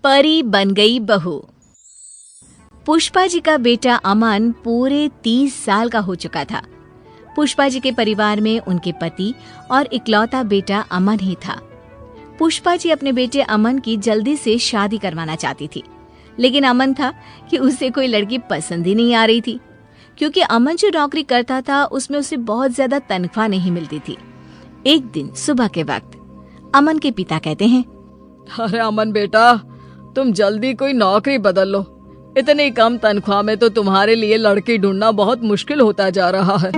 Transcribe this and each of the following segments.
परी बन गई बहू। पुष्पा जी का बेटा अमन पूरे 30 साल का हो चुका था। पुष्पा जी के परिवार में उनके पति और इकलौता बेटा अमन ही था। पुष्पा जी अपने बेटे अमन की जल्दी से शादी करवाना चाहती थी, लेकिन अमन था कि उसे कोई लड़की पसंद ही नहीं आ रही थी, क्योंकि अमन जो नौकरी करता था उसमें उसे बहुत ज्यादा तनख्वाह नहीं मिलती थी। एक दिन सुबह के वक्त अमन के पिता कहते हैं, अरे अमन बेटा, तुम जल्दी कोई नौकरी बदल लो। इतनी कम तनख्वाह में तो तुम्हारे लिए लड़की ढूंढना बहुत मुश्किल होता जा रहा है।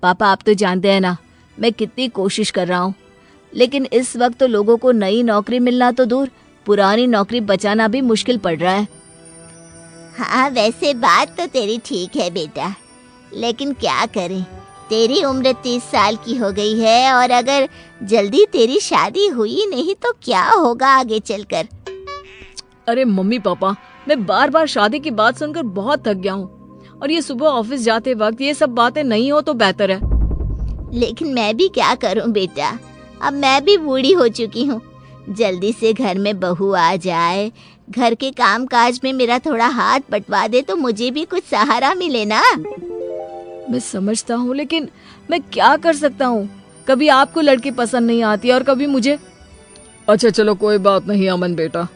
पापा, आप तो जानते हैं ना मैं कितनी कोशिश कर रहा हूँ, लेकिन इस वक्त तो लोगों को नई नौकरी मिलना तो दूर, पुरानी नौकरी बचाना भी मुश्किल पड़ रहा है। हाँ, वैसे बात तो तेरी ठीक है बेटा, लेकिन क्या करें, तेरी उम्र 30 साल की हो गई है और अगर जल्दी तेरी शादी हुई नहीं तो क्या होगा आगे चलकर। अरे मम्मी पापा, मैं बार बार शादी की बात सुनकर बहुत थक गया हूँ, और ये सुबह ऑफिस जाते वक्त ये सब बातें नहीं हो तो बेहतर है। लेकिन मैं भी क्या करूँ बेटा, अब मैं भी बूढ़ी हो चुकी हूँ। जल्दी से घर में बहू आ जाए, घर के काम काज में मेरा थोड़ा हाथ बंटवा दे तो मुझे भी कुछ सहारा मिले ना। मैं समझता हूँ, लेकिन मैं क्या कर सकता हूँ। कभी आपको लड़की पसंद नहीं आती और कभी मुझे। अच्छा चलो, कोई बात नहीं अमन बेटा,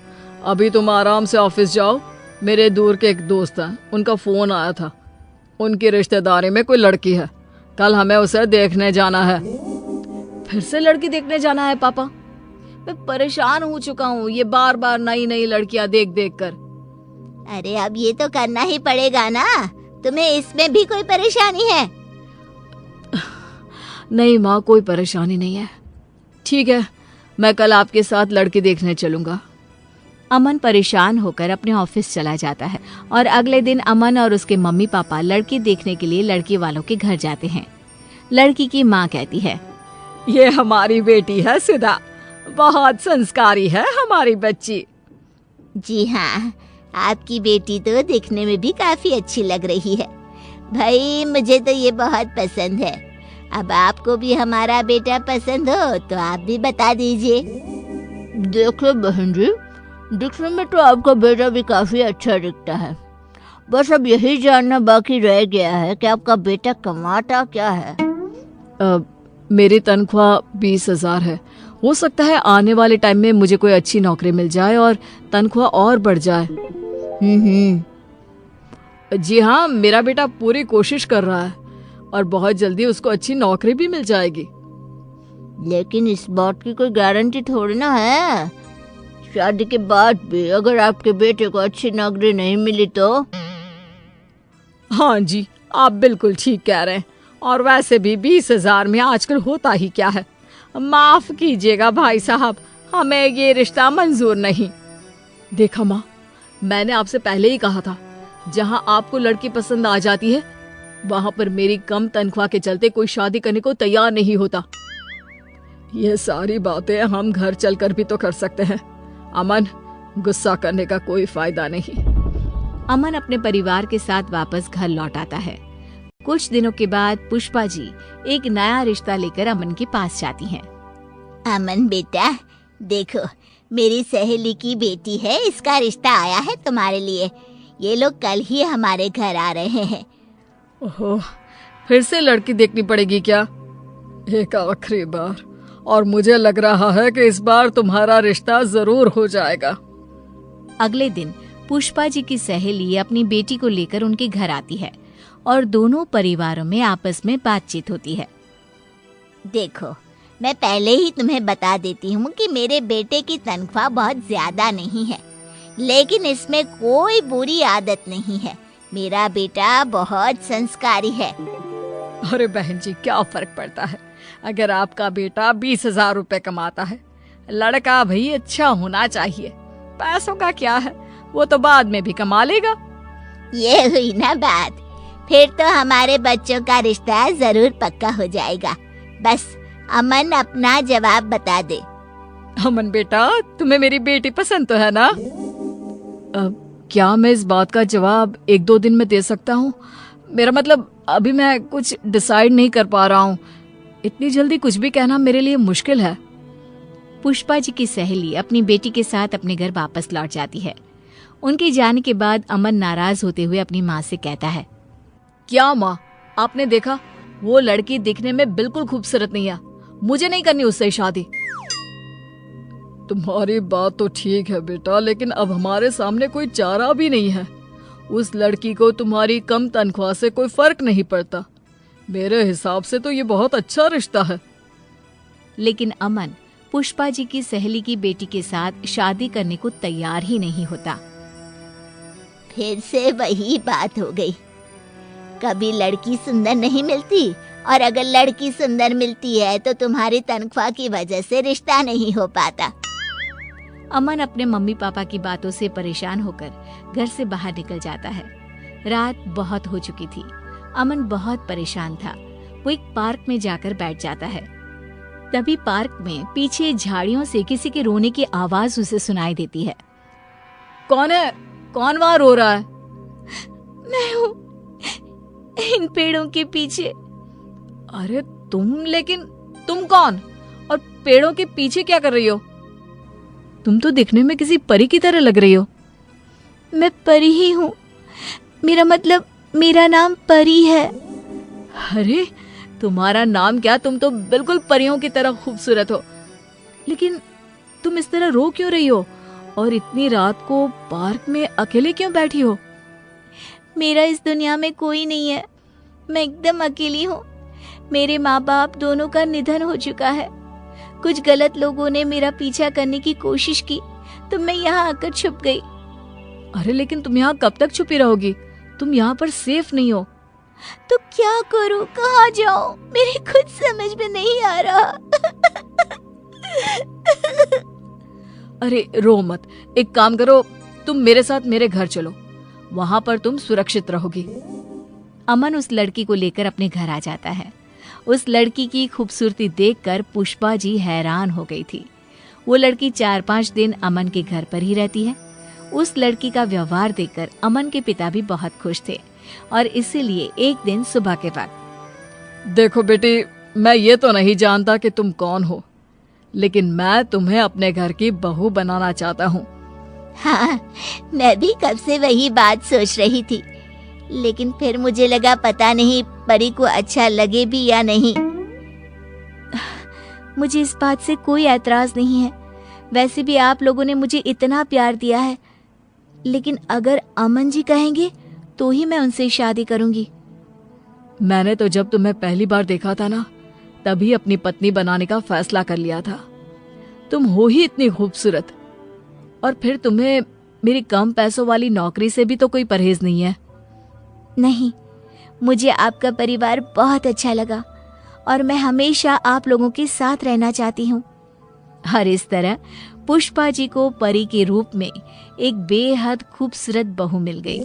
अभी तुम आराम से ऑफिस जाओ। मेरे दूर के एक दोस्त हैं, उनका फोन आया था, उनकी रिश्तेदारी में कोई लड़की है, कल हमें उसे देखने जाना है। फिर से लड़की देखने जाना है पापा? मैं परेशान हो चुका हूँ ये बार बार नई नई लड़कियां देख देख कर। अरे अब ये तो करना ही पड़ेगा ना, तुम्हें इसमें भी कोई परेशानी है? नहीं माँ, कोई परेशानी नहीं है। ठीक है, मैं कल आपके साथ लड़की देखने चलूंगा। अमन परेशान होकर अपने ऑफिस चला जाता है और अगले दिन अमन और उसके मम्मी पापा लड़की देखने के लिए लड़की वालों के घर जाते हैं। लड़की की माँ कहती है, ये हमारी बेटी है सुधा, बहुत संस्कारी है हमारी बच्ची। जी हाँ, आपकी बेटी तो दिखने में भी काफी अच्छी लग रही है। भाई मुझे तो ये बहुत पसंद है। अब आपको भी हमारा बेटा पसंद हो तो आप भी बता दीजिए। देखो बहन जी, दिखने में तो आपका बेटा भी काफी अच्छा दिखता है, बस अब यही जानना बाकी रह गया है कि आपका बेटा कमाता क्या है। मेरी तनख्वाह 20,000 है। हो सकता है आने वाले टाइम में मुझे कोई अच्छी नौकरी मिल जाए और तनख्वाह और बढ़ जाए। जी हाँ, मेरा बेटा पूरी कोशिश कर रहा है और बहुत जल्दी उसको अच्छी नौकरी भी मिल जाएगी। लेकिन इस बात की कोई गारंटी थोड़ी ना है, शादी के बाद भी अगर आपके बेटे को अच्छी नौकरी नहीं मिली तो। हाँ जी, आप बिल्कुल ठीक कह रहे हैं, और वैसे भी 20,000 में आजकल होता ही क्या है। माफ कीजिएगा भाई साहब, हमें ये रिश्ता मंजूर नहीं। देखा माँ, मैंने आपसे पहले ही कहा था, जहाँ आपको लड़की पसंद आ जाती है वहाँ पर मेरी कम तनख्वाह के चलते कोई शादी करने को तैयार नहीं होता। ये सारी बातें हम घर चलकर भी तो कर सकते हैं। अमन, गुस्सा करने का कोई फायदा नहीं। अमन अपने परिवार के साथ वापस घर लौट आता है। कुछ दिनों के बाद पुष्पा जी एक नया रिश्ता लेकर अमन के पास जाती हैं। अमन बेटा, देखो मेरी सहेली की बेटी है, इसका रिश्ता आया है तुम्हारे लिए। ये लोग कल ही हमारे घर आ रहे हैं। ओहो, फिर से लड़की देखनी पड़ेगी क्या? एक आखिरी बार, और मुझे लग रहा है कि इस बार तुम्हारा रिश्ता जरूर हो जाएगा। अगले दिन पुष्पा जी की सहेली अपनी बेटी को लेकर उनके घर आती है और दोनों परिवारों में आपस में बातचीत होती है। देखो, मैं पहले ही तुम्हें बता देती हूँ कि मेरे बेटे की तनख्वाह बहुत ज्यादा नहीं है, लेकिन इसमें कोई बुरी आदत नहीं है। मेरा बेटा बहुत संस्कारी है। अरे बहन जी, क्या फर्क पड़ता है अगर आपका बेटा 20,000 रुपए कमाता है। लड़का भाई अच्छा होना चाहिए, पैसों का क्या है, वो तो बाद में भी कमा लेगा। ये हुई ना बात, फिर तो हमारे बच्चों का रिश्ता जरूर पक्का हो जाएगा। बस अमन अपना जवाब बता दे। अमन बेटा, तुम्हें मेरी बेटी पसंद तो है ना? क्या मैं इस बात का जवाब 1-2 दिन में दे सकता हूँ? मेरा मतलब अभी मैं कुछ डिसाइड नहीं कर पा रहा हूँ। इतनी जल्दी कुछ भी कहना मेरे लिए मुश्किल है। पुष्पा जी की सहेली अपनी बेटी के साथ अपने घर वापस लौट जाती है। उनके जाने के बाद अमन नाराज होते हुए अपनी माँ से कहता है, क्या माँ, आपने देखा वो लड़की दिखने में बिल्कुल खूबसूरत नहीं है, मुझे नहीं करनी उससे शादी। तुम्हारी बात तो ठीक है बेटा, लेकिन अब हमारे सामने कोई चारा भी नहीं है। उस लड़की को तुम्हारी कम तनख्वाह से कोई फर्क नहीं पड़ता। मेरे हिसाब से तो ये बहुत अच्छा रिश्ता है। लेकिन अमन पुष्पा जी की सहेली की बेटी के साथ शादी करने को तैयार ही नहीं होता। फिर से वही बात हो गई। कभी लड़की सुंदर नहीं मिलती, और अगर लड़की सुंदर मिलती है तो तुम्हारी तनख्वाह की वजह से रिश्ता नहीं हो पाता। अमन अपने मम्मी पापा की बातों से परेशान होकर घर से बाहर निकल जाता है। रात बहुत हो चुकी थी। अमन बहुत परेशान था। वो एक पार्क में जाकर बैठ जाता है। तभी पार्क में पीछे झाड़ियों से किसी के रोने की आवाज उसे सुनाई देती है। कौन है? कौन वहाँ रो रहा है? मैं हूँ, इन पेड़ों के पीछे। अरे लेकिन तुम कौन और पेड़ों के पीछे क्या कर रही हो? तुम तो दिखने में किसी परी की तरह लग रही हो। मैं परी ही हूँ, मेरा नाम परी है। अरे तुम्हारा नाम क्या? तुम तो बिल्कुल परियों की तरह खूबसूरत हो। लेकिन तुम इस तरह रो क्यों रही हो? और इतनी रात को पार्क में अकेले क्यों बैठी हो? मेरा इस दुनिया में कोई नहीं है। मैं एकदम अकेली हूँ। मेरे माँ बाप दोनों का निधन हो चुका है। कुछ गलत लोगों ने मेरा पीछा करने की कोशिश की तो मैं यहाँ आकर छुप गई। अरे लेकिन तुम यहाँ कब तक छुपी रहोगी? तुम यहाँ पर सेफ नहीं हो। तो क्या करूँ, कहाँ जाऊँ? मेरे खुद समझ में नहीं आ रहा। अरे रो मत, एक काम करो, तुम मेरे साथ मेरे घर चलो, वहां पर तुम सुरक्षित रहोगी। अमन उस लड़की को लेकर अपने घर आ जाता है। उस लड़की की खूबसूरती देखकर पुष्पा जी हैरान हो गई थी। वो लड़की 4-5 दिन अमन के घर पर ही रहती है। उस लड़की का व्यवहार देखकर अमन के पिता भी बहुत खुश थे और इसीलिए एक दिन सुबह के वक्त, देखो बेटी, मैं ये तो नहीं जानता कि तुम कौन हो, लेकिन मैं तुम्हें अपने घर की बहू बनाना चाहता हूँ। हाँ, मैं भी कब से वही बात सोच रही थी, लेकिन फिर मुझे लगा पता नहीं परी को अच्छा लगे भी या नहीं। मुझे इस बात से कोई ऐतराज नहीं है। वैसे भी आप लोगों ने मुझे इतना प्यार दिया है, लेकिन अगर अमन जी कहेंगे तो ही मैं उनसे शादी करूंगी। मैंने तो जब तुम्हें पहली बार देखा था ना, तभी अपनी पत्नी बनाने का फैसला कर लिया था। तुम हो ही इतनी खूबसूरत, और फिर तुम्हें मेरी कम पैसों वाली नौकरी से भी तो कोई परहेज नहीं है। नहीं, मुझे आपका परिवार बहुत अच्छा लगा और मैं हमेशा आप लोगों के साथ रहना चाहती हूँ। और इस तरह पुष्पा जी को परी के रूप में एक बेहद खूबसूरत बहू मिल गई।